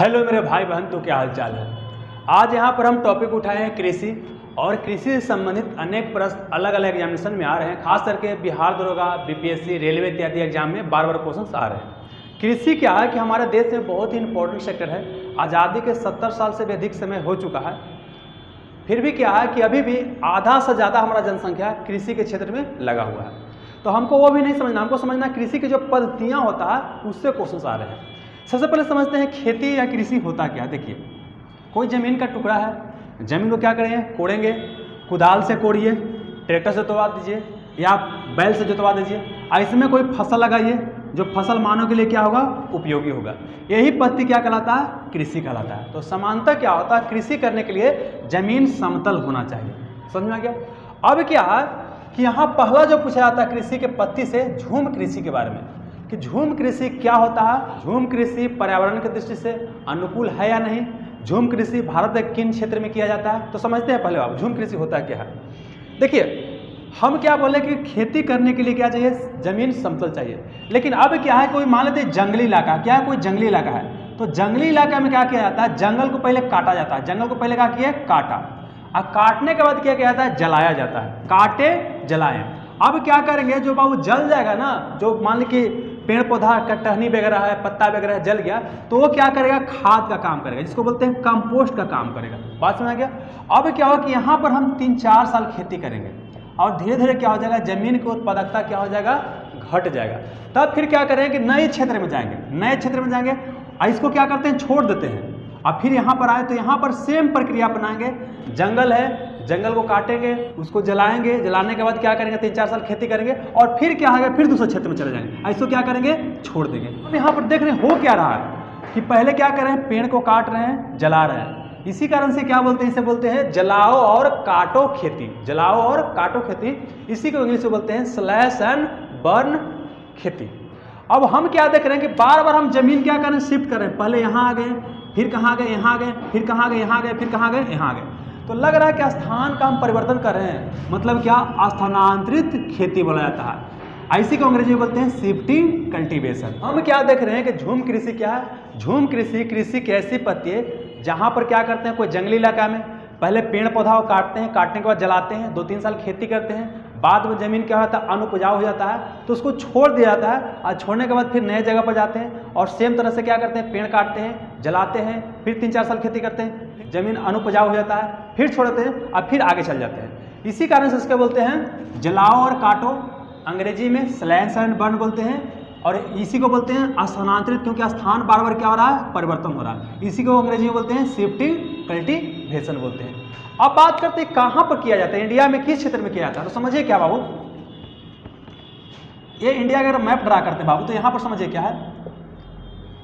Hello मेरे भाई बहन, तो क्या हाल चाल है। आज यहाँ पर हम टॉपिक उठाए हैं कृषि और कृषि से संबंधित अनेक प्रश्न अलग अलग एग्जामिनेशन में आ रहे हैं। खास करके बिहार दरोगा, बीपीएससी, रेलवे इत्यादि एग्जाम में बार बार क्वेश्चन आ रहे हैं। कृषि क्या है कि हमारे देश में बहुत ही इंपॉर्टेंट सेक्टर है। आज़ादी के 70 साल से भी अधिक समय हो चुका है, फिर भी क्या है कि अभी भी आधा से ज़्यादा हमारा जनसंख्या कृषि के क्षेत्र में लगा हुआ है। तो हमको वो भी नहीं समझना, हमको समझना कृषि की जो पद्धतियाँ होता है उससे क्वेश्चन आ रहे हैं। सबसे पहले समझते हैं खेती या कृषि होता क्या। देखिए, कोई ज़मीन का टुकड़ा है, ज़मीन को क्या करेंगे, कोड़ेंगे, कुदाल से कोड़िए, ट्रैक्टर से जोतवा दीजिए या बैल से जोतवा दीजिए, इसमें कोई फसल लगाइए जो फसल मानव के लिए क्या होगा, उपयोगी होगा। यही पद्धति क्या कहलाता है, कृषि कहलाता है। तो समांतर क्या होता है, कृषि करने के लिए ज़मीन समतल होना चाहिए। समझ में आ गया। अब क्या है कि यहाँ पहला जो पूछा जाता है कृषि के पद्धति से, झूम कृषि के बारे में, कि झूम कृषि क्या होता है, झूम कृषि पर्यावरण की दृष्टि से अनुकूल है या नहीं, झूम कृषि भारत के किन क्षेत्र में किया जाता है। तो समझते हैं पहले आप झूम कृषि होता क्या है। देखिए, हम क्या बोले कि खेती करने के लिए क्या चाहिए, ज़मीन समतल चाहिए। लेकिन अब क्या है, कोई मान लेते जंगली इलाका, क्या है, कोई जंगली इलाका है, तो जंगली इलाका में क्या किया जाता है, जंगल को पहले काटा जाता है। जंगल को पहले क्या किया, काटा, और काटने के बाद क्या किया जाता है, जलाया जाता है। काटे जलाएं। अब क्या करेंगे, जो बाबू जल जाएगा ना, जो मान ली कि पेड़ पौधा का टहनी वगैरह है, पत्ता वगैरह जल गया, तो वो क्या करेगा, खाद का काम करेगा, जिसको बोलते हैं कंपोस्ट का काम करेगा। बात समझ गया। अब क्या होगा कि यहाँ पर हम 3-4 साल खेती करेंगे और धीरे धीरे क्या हो जाएगा, जमीन की उत्पादकता क्या हो जाएगा, घट जाएगा। तब फिर क्या करेंगे कि नए क्षेत्र में जाएंगे, नए क्षेत्र में जाएंगे और इसको क्या करते हैं, छोड़ देते हैं। और फिर यहाँ पर आए तो यहाँ पर सेम प्रक्रिया अपनाएंगे। जंगल है, जंगल को काटेंगे, उसको जलाएंगे, जलाने के बाद क्या करेंगे, 3-4 साल खेती करेंगे और फिर क्या होगा, फिर दूसरे क्षेत्र में चले जाएंगे, इसको क्या करेंगे, छोड़ देंगे। अब यहाँ पर देख रहे हैं हो क्या रहा है कि पहले क्या कर रहे हैं, पेड़ को काट रहे हैं, जला रहे हैं। इसी कारण से क्या बोलते हैं, इसे बोलते हैं जलाओ और काटो खेती। जलाओ और काटो खेती, इसी को इंग्लिश में बोलते हैं स्लैश एंड बर्न खेती। अब हम क्या देख रहे हैं कि बार बार हम जमीन क्या कर रहे हैं, शिफ्ट कर रहे हैं। पहले यहाँ आ गए, फिर कहाँ गए, यहाँ गए, फिर कहाँ गए, यहाँ गए, फिर कहाँ गए, यहाँ गए। तो लग रहा है कि स्थान का हम परिवर्तन कर रहे हैं, मतलब क्या, स्थानांतरित खेती बोला जाता है। इसी को अंग्रेजी में बोलते हैं शिफ्टिंग कल्टीवेशन। हम क्या देख रहे हैं कि झूम कृषि क्या है। झूम कृषि, कृषि की ऐसी पद्धति है जहाँ पर क्या करते हैं, कोई जंगली इलाका में पहले पेड़ पौधा को काटते हैं, काटने के बाद जलाते हैं, 2-3 साल खेती करते हैं, बाद में ज़मीन क्या होता है, अनुपजाऊ हो जाता है, तो उसको छोड़ दिया जाता है। और छोड़ने के बाद फिर नए जगह पर जाते हैं और सेम तरह से क्या करते हैं, पेड़ काटते हैं, जलाते हैं, फिर 3-4 साल खेती करते हैं, ज़मीन अनुपजाऊ हो जाता है, फिर छोड़ देते हैं और फिर आगे चल जाते हैं। इसी कारण से इसके बोलते हैं जलाओ और काटो, अंग्रेजी में स्लैश एंड बर्न बोलते हैं, और इसी को बोलते हैं स्थानांतरित, क्योंकि स्थान बार बार क्या हो रहा है, परिवर्तन हो रहा है। इसी को अंग्रेजी में बोलते हैं शिफ्टिंग कल्टीवेशन बोलते हैं। अब बात करते हैं कहाँ पर किया जाता है, इंडिया में किस क्षेत्र में किया जाता है। तो समझिए क्या बाबू, ये इंडिया का अगर मैप ड्रा करते हैं बाबू, तो यहाँ पर समझिए क्या है,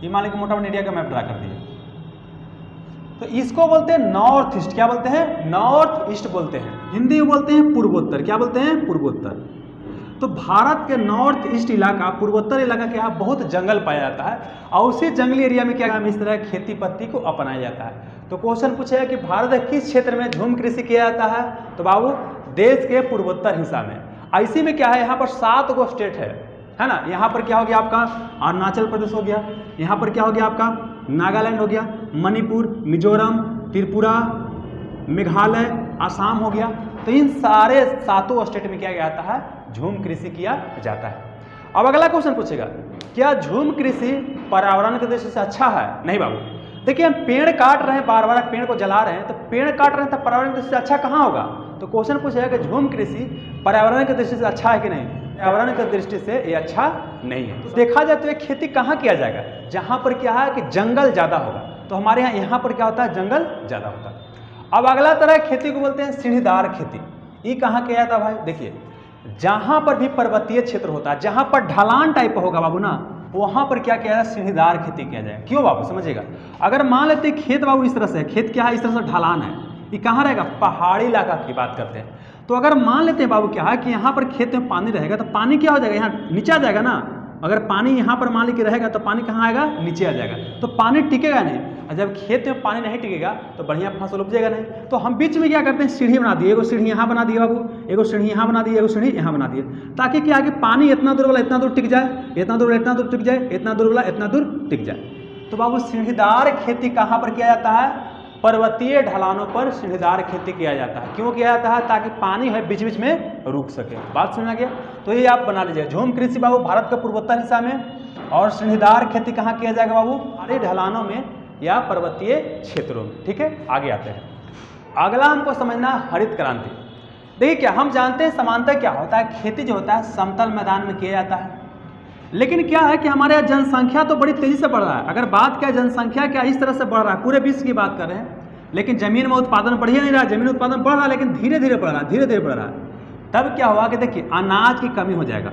ये मान लीजिए मोटा मोटा इंडिया का मैप ड्रा कर दिए, तो इसको बोलते हैं नॉर्थ ईस्ट। क्या बोलते हैं, नॉर्थ ईस्ट बोलते हैं। हिंदी में बोलते हैं पूर्वोत्तर। क्या बोलते हैं, पूर्वोत्तर। तो भारत के नॉर्थ ईस्ट इलाका, पूर्वोत्तर इलाका के यहाँ बहुत जंगल पाया जाता है और उसी जंगली एरिया में क्या इस तरह खेती पद्धति को अपनाया जाता है। तो क्वेश्चन पूछे है कि भारत के किस क्षेत्र में झूम कृषि किया जाता है, तो बाबू देश के पूर्वोत्तर हिस्सा में। ऐसी में क्या है, यहाँ पर 7 गो स्टेट है ना। यहाँ पर क्या हो गया आपका, अरुणाचल प्रदेश हो गया, यहाँ पर क्या हो गया आपका, नागालैंड हो गया, मणिपुर, मिजोरम, त्रिपुरा, मेघालय, आसाम हो गया। तो इन सारे 7 स्टेट में क्या जाता है, झूम कृषि किया जाता है। अब अगला क्वेश्चन पूछेगा, क्या झूम कृषि पर्यावरण की दृष्टि से अच्छा है। नहीं बाबू, देखिए हम पेड़ काट रहे हैं, बार बार पेड़ को जला रहे हैं, तो पेड़ काट रहे हैं तो पर्यावरण की दृष्टि से अच्छा कहाँ होगा। तो क्वेश्चन पूछेगा कि झूम कृषि पर्यावरण की दृष्टि से अच्छा है कि नहीं। पर्यावरण की दृष्टि से ये अच्छा नहीं है। तो देखा जाए तो ये खेती कहाँ किया जाएगा, जहाँ पर क्या है कि जंगल ज़्यादा होगा। तो हमारे यहाँ पर क्या होता है, जंगल ज़्यादा होता है। अब अगला तरह खेती को बोलते हैं सीढ़ीदार खेती। ये कहाँ किया जाता है भाई, देखिए जहाँ पर भी पर्वतीय क्षेत्र होता है, जहाँ पर ढलान टाइप होगा बाबू ना, वहाँ पर क्या किया जाए, सीढ़ीदार खेती किया जाए। क्यों बाबू, समझिएगा। अगर मान लेते हैं खेत बाबू इस तरह से, खेत क्या है, इस तरह से ढलान है, ये कहाँ रहेगा, पहाड़ी इलाका की बात करते हैं। तो अगर मान लेते हैं बाबू क्या है कि यहाँ पर खेत में पानी रहेगा, तो पानी क्या हो जाएगा, यहाँ नीचे आ जाएगा ना। अगर पानी यहाँ पर मान लीजिए रहेगा तो पानी कहाँ आएगा, नीचे आ जाएगा, तो पानी टिकेगा नहीं। और जब खेत में पानी नहीं टिकेगा तो बढ़िया फसल उपजेगा नहीं। तो हम बीच में क्या करते हैं, सीढ़ी बना दिए, एगो सीढ़ी यहाँ बना दिए बाबू, एगो सीढ़ी यहाँ बना दिए, एगो सीढ़ी यहाँ बना दिए, ताकि क्या कि पानी इतना दूर वाला इतना दूर टिक जाए, इतना दूर वाला इतना दूर टिक जाए, इतना दूर वाला इतना दूर टिक जाए। तो बाबू सीढ़ीदार खेती कहाँ पर किया जाता है? पर्वतीय ढलानों पर सीढ़ीदार खेती किया जाता है। क्यों किया जाता है? ताकि पानी है बीच बीच में रुक सके। बात समझ आ गया? तो ये आप बना लीजिए। झूम कृषि बाबू भारत के पूर्वोत्तर हिस्सा में, और सीढ़ीदार खेती कहाँ किया जाएगा बाबू? पहाड़ी ढलानों में या पर्वतीय क्षेत्रों में। ठीक है, आगे आते हैं। अगला हमको समझना हरित क्रांति। देखिए क्या हम जानते हैं समानतः क्या होता है, खेती जो होता है समतल मैदान में किया जाता है, लेकिन क्या है कि हमारे यहाँ जनसंख्या तो बड़ी तेजी से बढ़ रहा है। अगर बात क्या जनसंख्या क्या इस तरह से बढ़ रहा है, पूरे विश्व की बात कर रहे हैं, लेकिन जमीन में उत्पादन बढ़ ही नहीं रहा। जमीन उत्पादन बढ़ रहा है लेकिन धीरे धीरे बढ़ रहा है, धीरे धीरे बढ़ रहा है। तब क्या हुआ कि देखिए अनाज की कमी हो जाएगा,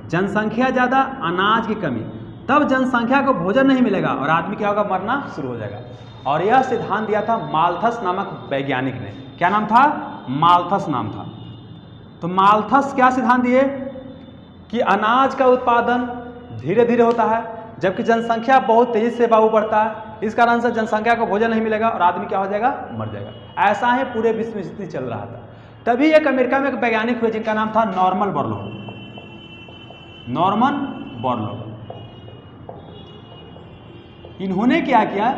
जनसंख्या ज़्यादा, अनाज की कमी, तब जनसंख्या को भोजन नहीं मिलेगा और आदमी क्या होगा? मरना शुरू हो जाएगा। और यह सिद्धांत दिया था माल्थस नामक वैज्ञानिक ने। क्या नाम था? माल्थस नाम था। तो माल्थस क्या सिद्धांत दिए कि अनाज का उत्पादन धीरे धीरे होता है जबकि जनसंख्या बहुत तेजी से बाबू बढ़ता है, इस कारण से जनसंख्या को भोजन नहीं मिलेगा और आदमी क्या हो जाएगा? मर जाएगा। ऐसा ही पूरे विश्व में स्थिति चल रहा था। तभी एक अमेरिका में एक वैज्ञानिक हुए जिनका नाम था नॉर्मन बोरलॉग। Norman Borlaug. इन्होंने क्या किया?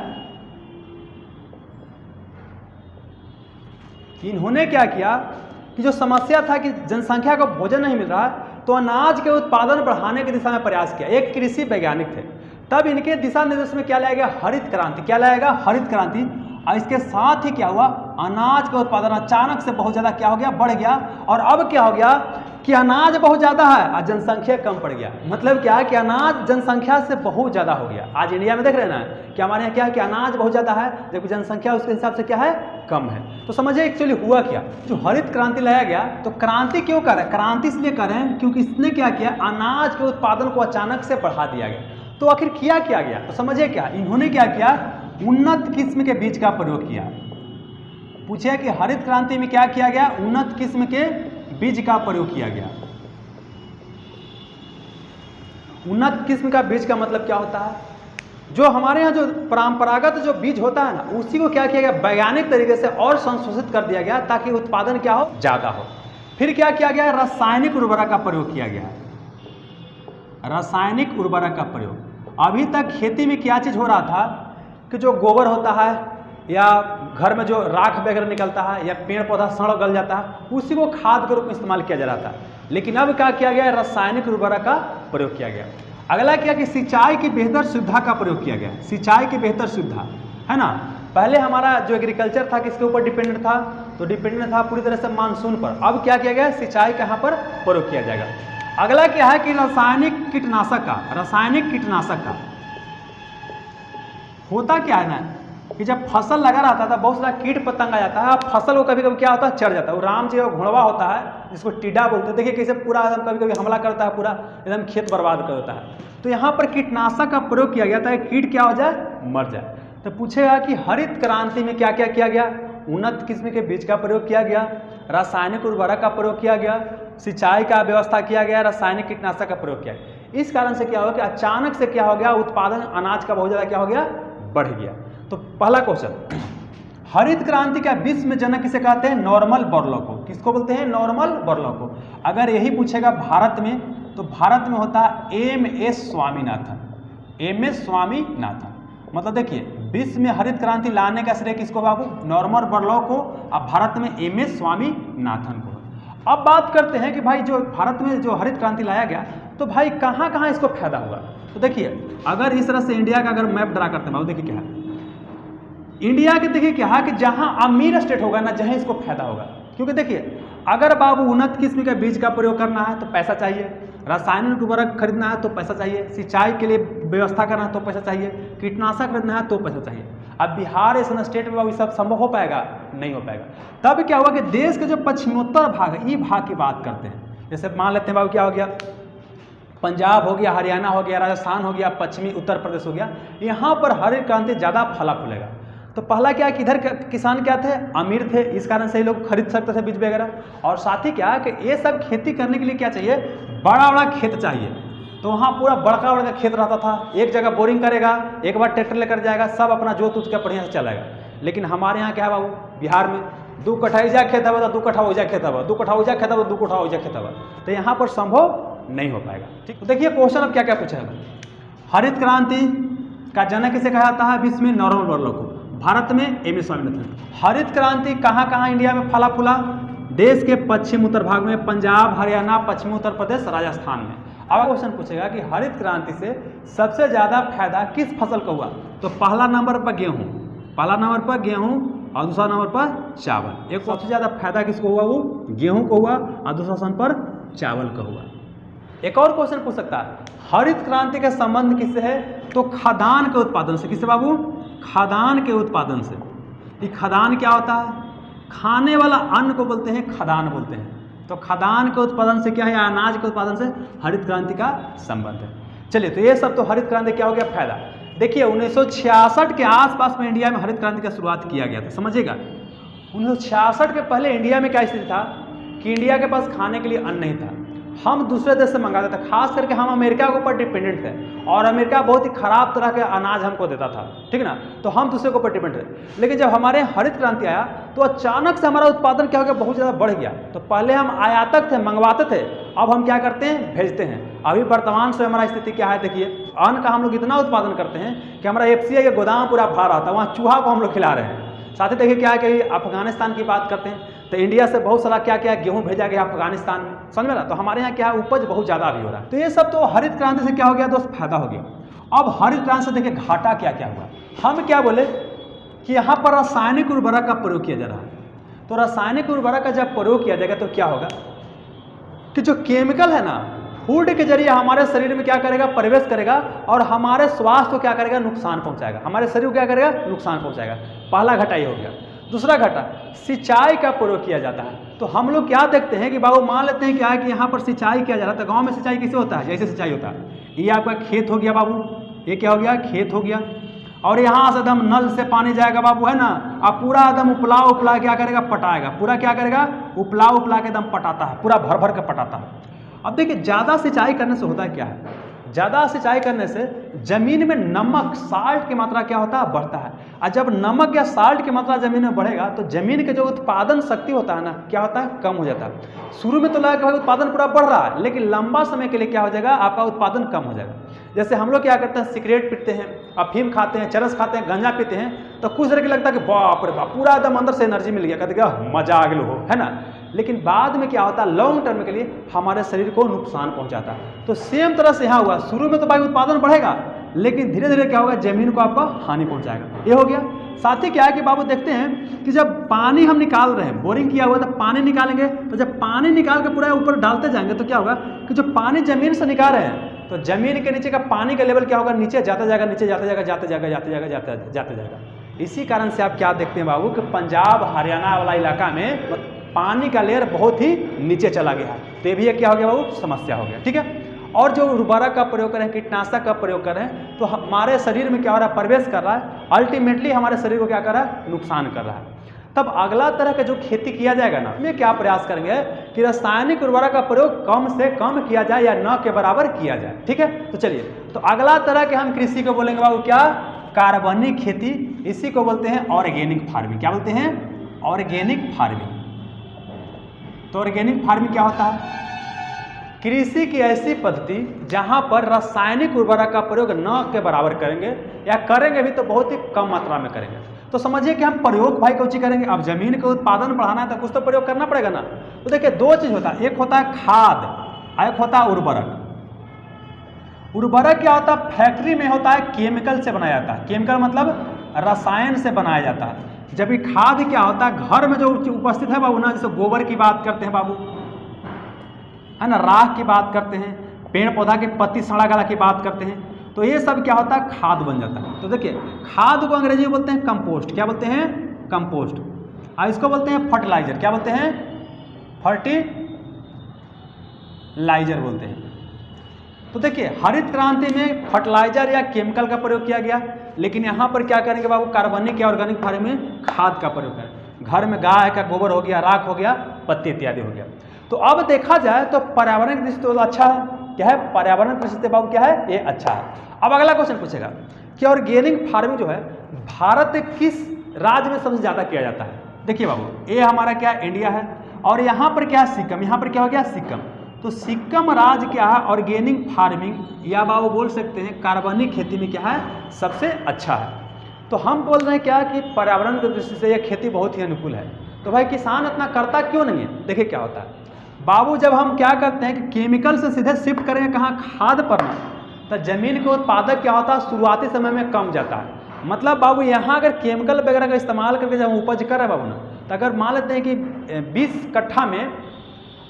इन्होंने क्या किया कि जो समस्या था कि जनसंख्या को भोजन नहीं मिल रहा है, तो अनाज के उत्पादन बढ़ाने की दिशा में प्रयास किया। एक कृषि वैज्ञानिक थे। तब इनके दिशा निर्देश में क्या लाया गया? हरित क्रांति। क्या लाया गया? हरित क्रांति। और इसके साथ ही क्या हुआ? अनाज का उत्पादन अचानक से बहुत ज़्यादा क्या हो गया? बढ़ गया। और अब क्या हो गया कि अनाज बहुत ज़्यादा है और जनसंख्या कम पड़ गया। मतलब क्या है कि अनाज जनसंख्या से बहुत ज़्यादा हो गया। आज इंडिया में देख रहे हैं ना कि हमारे यहाँ क्या है कि अनाज बहुत ज़्यादा है जबकि जनसंख्या उसके हिसाब से क्या है? कम है। तो समझिए एक्चुअली हुआ क्या? जो हरित क्रांति लाया गया, तो क्रांति क्यों कर रहे हैं? क्रांति इसलिए कर रहे हैं क्योंकि इसने क्या किया? अनाज के उत्पादन को अचानक से बढ़ा दिया गया। तो आखिर किया क्या गया? तो समझिए क्या, इन्होंने क्या किया? उन्नत किस्म के बीज का प्रयोग किया। पूछे कि हरित क्रांति में क्या किया गया? उन्नत किस्म के बीज का प्रयोग किया गया। उन्नत किस्म का बीज का मतलब क्या होता है? जो हमारे यहाँ जो परंपरागत जो बीज होता है ना, उसी को क्या किया गया? वैज्ञानिक तरीके से और संशोधित कर दिया गया ताकि उत्पादन क्या हो? ज़्यादा हो। फिर क्या किया गया? रासायनिक उर्वरक का प्रयोग किया गया। रासायनिक उर्वरक का प्रयोग। अभी तक खेती में क्या चीज़ हो रहा था कि जो गोबर होता है या घर में जो राख वगैरह निकलता है या पेड़ पौधा सड़ गल जाता है, उसी को खाद के रूप में इस्तेमाल किया जा रहा था। लेकिन अब क्या किया गया? रासायनिक उर्वरक का प्रयोग किया गया। अगला क्या कि सिंचाई की बेहतर सुविधा का प्रयोग किया गया। सिंचाई की बेहतर सुविधा है ना। पहले हमारा जो एग्रीकल्चर था किसके ऊपर डिपेंडेंट था? तो डिपेंडेंट था पूरी तरह से मानसून पर। अब क्या किया गया? सिंचाई का यहाँ पर प्रयोग किया जाएगा। अगला क्या है कि रासायनिक कीटनाशक का। रासायनिक कीटनाशक का होता क्या है ना कि जब फसल लगा रहता था बहुत सारा कीट पतंग आ जाता है, फसल को कभी कभी क्या होता है? चढ़ जाता है। वो राम जी का घोड़वा होता है जिसको टीडा बोलते हैं। देखिए कैसे पूरा एकदम कभी कभी हमला करता है, पूरा एकदम खेत बर्बाद कर देता है। तो यहाँ पर कीटनाशक का प्रयोग किया गया था, कीट क्या हो जाए? मर जाए। तो पूछेगा कि हरित क्रांति में क्या क्या किया गया? उन्नत किस्म के बीज का प्रयोग किया गया, रासायनिक उर्वरक का प्रयोग किया गया, सिंचाई का व्यवस्था किया गया, रासायनिक कीटनाशक का प्रयोग किया गया। इस कारण से क्या हो गया कि अचानक से क्या हो गया? उत्पादन अनाज का बहुत ज़्यादा क्या हो गया? बढ़ गया। तो पहला क्वेश्चन, हरित क्रांति का विश्व में जनक किसे कहते हैं? नॉर्मन बोरलॉग को। किसको बोलते हैं? नॉर्मन बोरलॉग को। अगर यही पूछेगा भारत में, तो भारत में होता है एम.एस. स्वामीनाथन। एम.एस. स्वामीनाथन। मतलब देखिए विश्व में हरित क्रांति लाने का श्रेय किसको बाबू? नॉर्मन बोरलॉग को। अब भारत में एम.एस. स्वामीनाथन को। अब बात करते हैं कि भाई जो भारत में जो हरित क्रांति लाया गया, तो भाई कहाँ कहाँ इसको फायदा हुआ? तो देखिए अगर इस तरह से इंडिया का अगर मैप ड्रा करते हैं बाबू, देखिए क्या है इंडिया के, देखिए क्या है कि जहां अमीर स्टेट होगा ना, जहां इसको फायदा होगा। क्योंकि देखिए अगर बाबू उन्नत किस्म के बीज का प्रयोग करना है तो पैसा चाहिए, रासायनिक उर्वरक खरीदना है तो पैसा चाहिए, सिंचाई के लिए व्यवस्था करना है तो पैसा चाहिए, कीटनाशक खरीदना है तो पैसा चाहिए। अब बिहार ऐसा स्टेट में बाबू सब संभव हो पाएगा? नहीं हो पाएगा। तब क्या हुआ कि देश के जो पश्चिमोत्तर भाग है, ई भाग की बात करते हैं। जैसे मान लेते हैं बाबू क्या हो गया? पंजाब हो गया, हरियाणा हो गया, राजस्थान हो गया, पश्चिमी उत्तर प्रदेश हो गया, यहाँ पर हरित क्रांति ज़्यादा फला फूलेगा। तो पहला क्या कि इधर किसान क्या थे? अमीर थे, इस कारण से ही लोग खरीद सकते थे बीज वगैरह। और साथ ही क्या कि ये सब खेती करने के लिए क्या चाहिए? बड़ा बड़ा खेत चाहिए। तो वहाँ पूरा बड़का बड़का खेत रहता था, एक जगह बोरिंग करेगा, एक बार ट्रैक्टर लेकर जाएगा, सब अपना जोत उत के बढ़िया से चलाएगा। लेकिन हमारे यहाँ क्या है बाबू? बिहार में 2 कट्ठा इजा खेत है, 2 कट्ठा ओजा खेत है, 2 कट्ठा ओजा खेत है, 2 कट्ठा ओजा खेत है। तो यहाँ पर संभव नहीं हो पाएगा। ठीक, तो देखिए क्वेश्चन अब क्या क्या पूछा है। हरित क्रांति का जनक किसे कहा जाता है? विश्व में नॉर्मन बोरलॉग को, भारत में एम एस स्वामीनाथन। हरित क्रांति कहाँ कहाँ इंडिया में फला फूला? देश के पश्चिम उत्तर भाग में, पंजाब, हरियाणा, पश्चिमी उत्तर प्रदेश, राजस्थान में। अब क्वेश्चन पूछेगा कि हरित क्रांति से सबसे ज़्यादा फायदा किस फसल को हुआ? तो पहला नंबर पर गेहूँ, पहला नंबर पर गेहूँ और दूसरा नंबर पर चावल। एक सबसे ज़्यादा फायदा किसको हुआ? वो गेहूँ को हुआ और दूसरा स्थान पर चावल का हुआ। एक और क्वेश्चन पूछ सकता है, हरित क्रांति का संबंध किससे है? तो खाद्यान्न के उत्पादन से। किससे बाबू? खाद्यान्न के उत्पादन से। ये खाद्यान्न क्या होता है? खाने वाला अन्न को बोलते हैं खाद्यान्न बोलते हैं। तो खाद्यान्न के उत्पादन से क्या है? अनाज के उत्पादन से हरित क्रांति का संबंध है। चलिए, तो ये सब तो हरित क्रांति क्या हो गया? फायदा। देखिए 1966 के आसपास में इंडिया में हरित क्रांति का शुरुआत किया गया था, समझिएगा। 1966 के पहले इंडिया में क्या स्थिति था कि इंडिया के पास खाने के लिए अन्न नहीं था। हम दूसरे देश से मंगाते थे, खास करके हम अमेरिका के ऊपर डिपेंडेंट थे और अमेरिका बहुत ही खराब तरह के अनाज हमको देता था, ठीक ना। तो हम दूसरे के ऊपर डिपेंड थे। लेकिन जब हमारे हरित क्रांति आया तो अचानक से हमारा उत्पादन क्या हो गया? बहुत ज़्यादा बढ़ गया। तो पहले हम आयातक थे, मंगवाते थे, अब हम क्या करते हैं? भेजते हैं। अभी वर्तमान से हमारा स्थिति क्या है? देखिए, अन्न का हम लोग इतना उत्पादन करते हैं कि हमारा FCI का गोदाम पूरा भरा रहता है, वहाँ चूहा को हम लोग खिला रहे हैं। साथ ही देखिए क्या है कि अफगानिस्तान की बात करते हैं तो इंडिया से बहुत सारा क्या क्या गेहूं भेजा गया अफगानिस्तान में, समझ में ना। तो हमारे यहाँ क्या है? उपज बहुत ज़्यादा भी हो रहा है। तो ये सब तो हरित क्रांति से क्या हो गया दोस्त? फायदा हो गया। अब हरित क्रांति से देखिए घाटा क्या क्या हुआ। हम क्या बोले कि यहाँ पर रासायनिक उर्वरक का प्रयोग किया जा रहा है। तो रासायनिक उर्वरक का जब प्रयोग किया जाएगा तो क्या होगा कि जो केमिकल है ना, फूड के जरिए हमारे शरीर में क्या करेगा? प्रवेश करेगा और हमारे स्वास्थ्य को क्या करेगा? नुकसान पहुंचाएगा। हमारे शरीर को क्या करेगा? नुकसान पहुंचाएगा। पहला घाटा ये हो गया। दूसरा घाटा, सिंचाई का प्रयोग किया जाता है। तो हम लोग क्या देखते हैं कि बाबू मान लेते हैं क्या है कि यहाँ पर सिंचाई किया जा रहा है। तो गाँव में सिंचाई कैसे होता है? जैसे सिंचाई होता है, ये आपका खेत हो गया बाबू, ये क्या हो गया? खेत हो गया। और यहाँ से एकदम नल से पानी जाएगा बाबू, है ना। अब पूरा एकदम उपला क्या करेगा? पटाएगा। पूरा क्या करेगा? उपला के एकदम पटाता है, पूरा भर भर के पटाता है। अब देखिए, ज़्यादा सिंचाई करने से होता है क्या है? ज़्यादा सिंचाई करने से ज़मीन में नमक, साल्ट की मात्रा क्या होता है? बढ़ता है। और जब नमक या साल्ट की मात्रा ज़मीन में बढ़ेगा तो ज़मीन के जो उत्पादन शक्ति होता है ना, क्या होता है? कम हो जाता है। शुरू में तो लगा कि भाई उत्पादन पूरा बढ़ रहा है, लेकिन लंबा समय के लिए क्या हो जाएगा? आपका उत्पादन कम हो जाएगा। जैसे हम लोग क्या करते हैं? सिगरेट पीते हैं, अफीम खाते हैं, चरस खाते हैं, गांजा पीते हैं, तो कुछ देर के लगता है कि बाप रे बाप, पूरा एकदम अंदर से एनर्जी मिल गया, कहते क्या मजा आ गया हो, है ना। लेकिन बाद में क्या होता है? लॉन्ग टर्म के लिए हमारे शरीर को नुकसान पहुंचाता है। तो सेम तरह से यहाँ हुआ, शुरू में तो भाई उत्पादन बढ़ेगा, लेकिन धीरे धीरे क्या होगा? जमीन को आपका हानि पहुंचाएगा। ये हो गया। साथ ही क्या है कि बाबू देखते हैं कि जब पानी हम निकाल रहे हैं, बोरिंग किया हुआ तो पानी निकालेंगे, तो जब पानी निकाल के पूरा ऊपर डालते जाएंगे तो क्या होगा कि जो पानी जमीन से निकाल रहे हैं तो जमीन के नीचे का पानी का लेवल क्या होगा? नीचे जाता जाएगा, नीचे जाता जाएगा, जाते जाएगा, जाते जाएगा, जाते जाएगा। इसी कारण से आप क्या देखते हैं बाबू कि पंजाब हरियाणा वाला इलाका में पानी का लेयर बहुत ही नीचे चला गया। तो ये भी क्या हो गया बाबू? समस्या हो गया, ठीक है। और जो उर्वरक का प्रयोग करें, कीटनाशक का प्रयोग करें, तो हमारे शरीर में क्या हो रहा है? प्रवेश कर रहा है, अल्टीमेटली हमारे शरीर को क्या कर रहा है? नुकसान कर रहा है। तब अगला तरह का जो खेती किया जाएगा ना, उसमें क्या प्रयास करेंगे कि रासायनिक उर्वरक का प्रयोग कम से कम किया जाए या न के बराबर किया जाए, ठीक है। तो चलिए, तो अगला तरह के हम कृषि को बोलेंगे बाबू क्या? कार्बनिक खेती। इसी को बोलते हैं ऑर्गेनिक फार्मिंग। क्या बोलते हैं? Organic farming. तो ऑर्गेनिक फार्मिंग क्या होता है? कृषि की ऐसी पद्धति जहां पर रासायनिक उर्वरक का प्रयोग न के बराबर करेंगे, या करेंगे भी तो बहुत ही कम मात्रा में करेंगे। तो समझिए कि हम प्रयोग भाई कौन सी करेंगे? अब जमीन का उत्पादन बढ़ाना है तो कुछ तो प्रयोग करना पड़ेगा ना। तो देखिए, दो चीज होता है, एक होता है खाद और एक होता है उर्वरक। उर्वरक क्या होता है? फैक्ट्री में होता है, केमिकल से बनाया जाता है। केमिकल मतलब रसायन से बनाया जाता है। जबकि खाद क्या होता है? घर में जो उपस्थित है बाबू ना, जैसे गोबर की बात करते हैं बाबू, है ना, राख की बात करते हैं, पेड़ पौधा के पत्ती सड़ा गला की बात करते हैं, तो ये सब क्या होता है? खाद बन जाता है। तो देखिए, खाद को अंग्रेजी में बोलते हैं कंपोस्ट। क्या बोलते हैं? कंपोस्ट। और इसको बोलते हैं फर्टिलाइजर। क्या बोलते हैं? फर्टिलाइजर बोलते हैं। तो देखिए, हरित क्रांति में फर्टिलाइजर या केमिकल का प्रयोग किया गया, लेकिन यहाँ पर क्या करेंगे बाबू? कार्बनिक या ऑर्गेनिक फार्मिंग में खाद का प्रयोग करें। घर में गाय का गोबर हो गया, राख हो गया, पत्ती इत्यादि हो गया। तो अब देखा जाए तो पर्यावरण की दृष्टि से अच्छा है। क्या है? पर्यावरण की दृष्टि से बाबू क्या है? ये अच्छा है। अब अगला क्वेश्चन पूछेगा कि ऑर्गेनिक फार्मिंग जो है भारत के किस राज्य में सबसे ज़्यादा किया जाता है? देखिए बाबू, ये हमारा क्या? इंडिया है। और यहाँ पर क्या है? सिक्किम। यहाँ पर क्या हो गया? सिक्किम। तो सिक्किम राज्य क्या है ऑर्गेनिक फार्मिंग या बाबू बोल सकते हैं कार्बनिक खेती में क्या है सबसे अच्छा है। तो हम बोल रहे हैं क्या कि पर्यावरण की दृष्टि से यह खेती बहुत ही अनुकूल है। तो भाई किसान इतना करता क्यों नहीं है? देखिए क्या होता है बाबू, जब हम क्या करते हैं कि केमिकल से सीधे शिफ्ट करेंगे कहाँ, खाद पर ना, तो ज़मीन के उत्पादक क्या होता है शुरुआती समय में कम जाता है। मतलब बाबू यहाँ अगर केमिकल वगैरह का इस्तेमाल करके जब हम उपज कर रहे हैं बाबू ना, तो अगर मान लेते हैं कि 20 कट्ठा में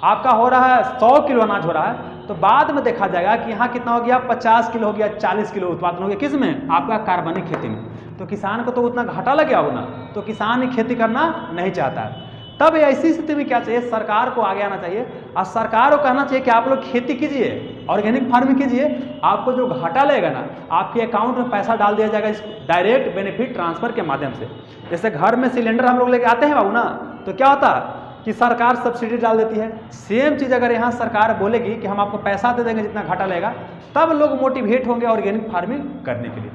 आपका हो रहा है 100 किलो अनाज हो रहा है, तो बाद में देखा जाएगा कि यहाँ कितना हो गया 50 किलो हो गया, 40 किलो उत्पादन हो गया। किस में? आपका कार्बनिक खेती में। तो किसान को तो उतना घाटा लग गया हो ना, तो किसान खेती करना नहीं चाहता है। तब ऐसी स्थिति में क्या चाहिए, सरकार को आगे आना चाहिए और सरकार को कहना चाहिए कि आप लोग खेती कीजिए, ऑर्गेनिक फार्मिंग कीजिए, आपको जो घाटा लगेगा ना आपके अकाउंट में पैसा डाल दिया जाएगा इस डायरेक्ट बेनिफिट ट्रांसफर के माध्यम से। जैसे घर में सिलेंडर हम लोग लेके आते हैं बाबू ना, तो क्या होता है कि सरकार सब्सिडी डाल देती है। सेम चीज़ अगर यहाँ सरकार बोलेगी कि हम आपको पैसा दे देंगे जितना घाटा लगेगा, तब लोग मोटिवेट होंगे ऑर्गेनिक फार्मिंग करने के लिए।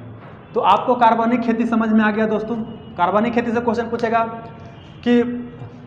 तो आपको कार्बनिक खेती समझ में आ गया दोस्तों। कार्बनिक खेती से क्वेश्चन पूछेगा कि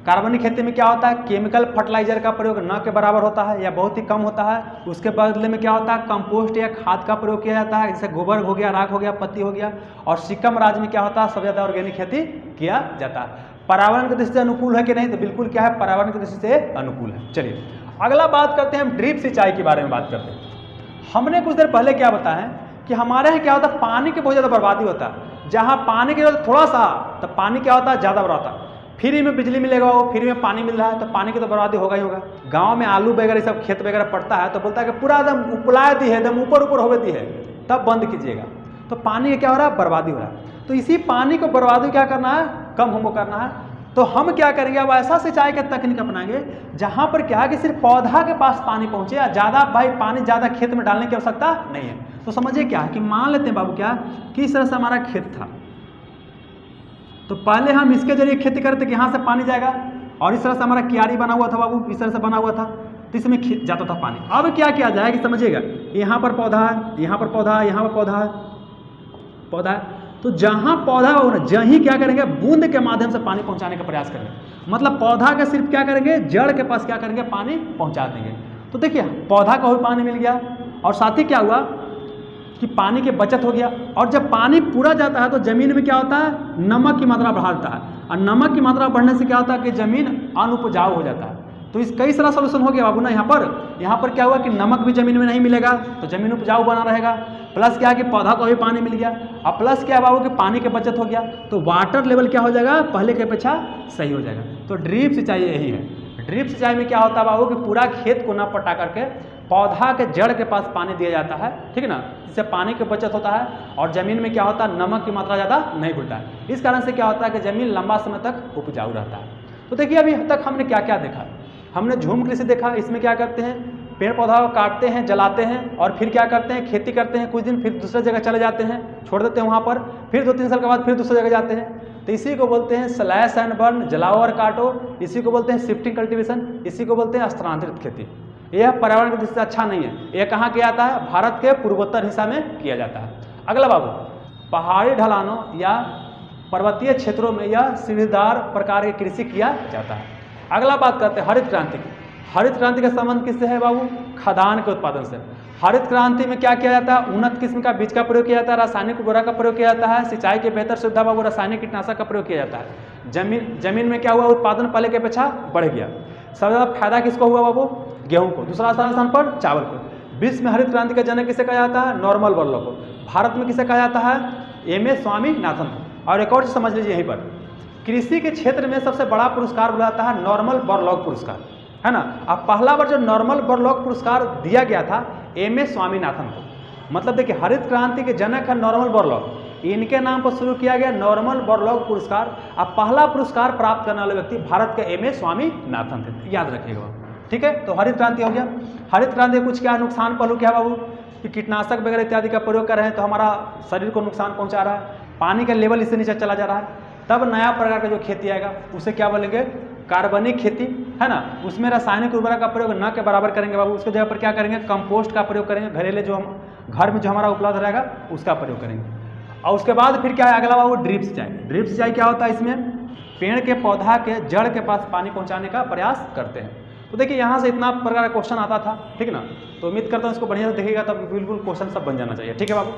कार्बनिक खेती में क्या होता है, केमिकल फर्टिलाइजर का प्रयोग न के बराबर होता है या बहुत ही कम होता है। उसके बदले में क्या होता है, कंपोस्ट या खाद का प्रयोग किया जाता है, जैसे गोबर हो गया, राख हो गया, पत्ती हो गया। और सिक्किम राज्य में क्या होता है, सबसे ज़्यादा ऑर्गेनिक खेती किया जाता है। पर्यावरण की दृष्टि से अनुकूल है कि नहीं, तो बिल्कुल क्या है पर्यावरण की दृष्टि से अनुकूल है। चलिए अगला बात करते हैं, हम ड्रिप सिंचाई के बारे में बात करते हैं। हमने कुछ देर पहले क्या बताया कि हमारे यहाँ क्या होता है, पानी की बहुत ज़्यादा बर्बादी होता है। जहाँ पानी की जरूरत थोड़ा सा, तो पानी क्या होता है ज़्यादा बर्बाद होता है। फ्री में बिजली मिलेगा, वो फ्री में पानी मिल रहा है, तो पानी की तो बर्बादी होगा ही होगा। गांव में आलू वगैरह सब खेत वगैरह पड़ता है, तो बोलता है कि पूरा एकदम उपलाए दी है, एकदम ऊपर ऊपर हो दी है, तब बंद कीजिएगा। तो पानी का क्या हो रहा है, बर्बादी हो रहा है। तो इसी पानी को बर्बादी क्या करना है, कम हमको करना है। तो हम क्या करेंगे, अब ऐसा सिंचाई का तकनीक अपनाएंगे जहाँ पर क्या है कि सिर्फ पौधा के पास पानी पहुँचे, या ज़्यादा भाई पानी ज़्यादा खेत में डालने की आवश्यकता नहीं है। तो समझिए क्या है कि मान लेते हैं बाबू क्या कि इस तरह से हमारा खेत था, तो पहले हम इसके जरिए खेती करते कि यहाँ से पानी जाएगा, और इस तरह से हमारा क्यारी बना हुआ था बाबू, इस तरह से बना हुआ था, तो इसमें जाता था पानी। अब क्या किया जाए कि समझिएगा, यहाँ पर पौधा है, यहाँ पर पौधा है, यहाँ पर पौधा है, पौधा है, तो जहाँ पौधा हो ना जहीं क्या करेंगे, बूंद के माध्यम से पानी पहुँचाने का प्रयास करेंगे। मतलब पौधा का सिर्फ क्या करेंगे, जड़ के पास क्या करेंगे, पानी पहुँचा देंगे। तो देखिए पौधा को भी पानी मिल गया, और साथ ही क्या हुआ कि पानी की बचत हो गया। और जब पानी पूरा जाता है तो ज़मीन में क्या होता है, नमक की मात्रा बढ़ा देता है, और नमक की मात्रा बढ़ने से क्या होता है कि ज़मीन अनुपजाऊ हो जाता है। तो इस कई सारा सोल्यूशन हो गया बाबू ना। यहाँ पर क्या हुआ कि नमक भी ज़मीन में नहीं मिलेगा, तो ज़मीन उपजाऊ बना रहेगा। प्लस क्या कि पौधा को भी पानी मिल गया, और प्लस क्या बाबू कि पानी की बचत हो गया, तो वाटर लेवल क्या हो जाएगा, पहले के अपेक्षा सही हो जाएगा। तो ड्रिप सिंचाई यही है। ड्रिप सिंचाई में क्या होता है बाबू कि पूरा खेत को न पटा करके पौधा के जड़ के पास पानी दिया जाता है, ठीक है ना, जिससे पानी की बचत होता है, और ज़मीन में क्या होता है, नमक की मात्रा ज़्यादा नहीं घुलता है। इस कारण से क्या होता है कि ज़मीन लंबा समय तक उपजाऊ रहता है। तो देखिए अभी तक हमने क्या क्या देखा, हमने झूम कृषि देखा। इसमें क्या करते हैं, पेड़ पौधा को काटते हैं, जलाते हैं, और फिर क्या करते हैं, खेती करते हैं कुछ दिन, फिर दूसरी जगह चले जाते हैं, छोड़ देते हैं वहाँ पर, फिर 2-3 साल के बाद फिर दूसरी जगह जाते हैं। तो इसी को बोलते हैं स्लैश एंड बर्न, जलाओ और काटो। इसी को बोलते हैं शिफ्टिंग कल्टीवेशन, इसी को बोलते हैं स्थानांतरित खेती। यह पर्यावरण की दृष्टि से अच्छा नहीं है। यह कहाँ किया जाता है, भारत के पूर्वोत्तर हिस्सा में किया जाता है। अगला बाबू, पहाड़ी ढलानों या पर्वतीय क्षेत्रों में यह सीढ़ीदार प्रकार की कृषि किया जाता है। अगला बात करते हैं हरित क्रांति की। हरित क्रांति का संबंध किससे है बाबू, खदान के उत्पादन से। हरित क्रांति में क्या किया जाता है, उन्नत किस्म का बीज का प्रयोग किया जाता है, रासायनिक उर्वरक का प्रयोग किया जाता है, सिंचाई की बेहतर सुविधा बाबू रासायनिक कीटनाशक का प्रयोग किया जाता है। जमीन में क्या हुआ, उत्पादन पहले के अपेक्षा बढ़ गया। सबसे ज़्यादा फायदा किसको हुआ बाबू, गेहूं को, दूसरा स्थान पर चावल को। विश्व में हरित क्रांति का जनक किसे कहा जाता है, नॉर्मन बोरलॉग को। भारत में किसे कहा जाता है, एम.एस. स्वामीनाथन को। और एक और चीज समझ लीजिए, यहीं पर कृषि के क्षेत्र में सबसे बड़ा पुरस्कार बोला जाता है नॉर्मन बोरलॉग पुरस्कार, है ना। अब पहला बार जो नॉर्मन बोरलॉग पुरस्कार दिया गया था एम.एस. स्वामीनाथन को। मतलब देखिए हरित क्रांति के जनक है नॉर्मन बोरलॉग, इनके नाम पर शुरू किया गया नॉर्मन बोरलॉग पुरस्कार। अब पहला पुरस्कार प्राप्त करने वाले व्यक्ति भारत के एम.एस. स्वामीनाथन थे, याद रखिएगा, ठीक है। तो हरित क्रांति हो गया। हरित क्रांति कुछ क्या नुकसान पहलू क्या बाबू कि कीटनाशक वगैरह इत्यादि का प्रयोग कर रहे हैं, तो हमारा शरीर को नुकसान पहुंचा रहा है, पानी का लेवल इससे नीचे चला जा रहा है। तब नया प्रकार का जो खेती आएगा उसे क्या बोलेंगे, कार्बनिक खेती, है ना। उसमें रासायनिक उर्वरक का प्रयोग न के बराबर करेंगे बाबू, उसके जगह पर क्या करेंगे, कंपोस्ट का प्रयोग करेंगे, घरेलू जो हम घर में जो हमारा उपलब्ध रहेगा उसका प्रयोग करेंगे। और उसके बाद फिर क्या है अगला बाबू, ड्रिप सिंचाई। ड्रिप सिंचाई क्या होता है, इसमें पेड़ के पौधा के जड़ के पास पानी पहुंचाने का प्रयास करते हैं। तो देखिए यहाँ से इतना प्रकार का क्वेश्चन आता था, ठीक है ना। तो उम्मीद करता हूँ इसको बढ़िया से देखिएगा, तब बिल्कुल क्वेश्चन सब बन जाना चाहिए। ठीक है बाबू।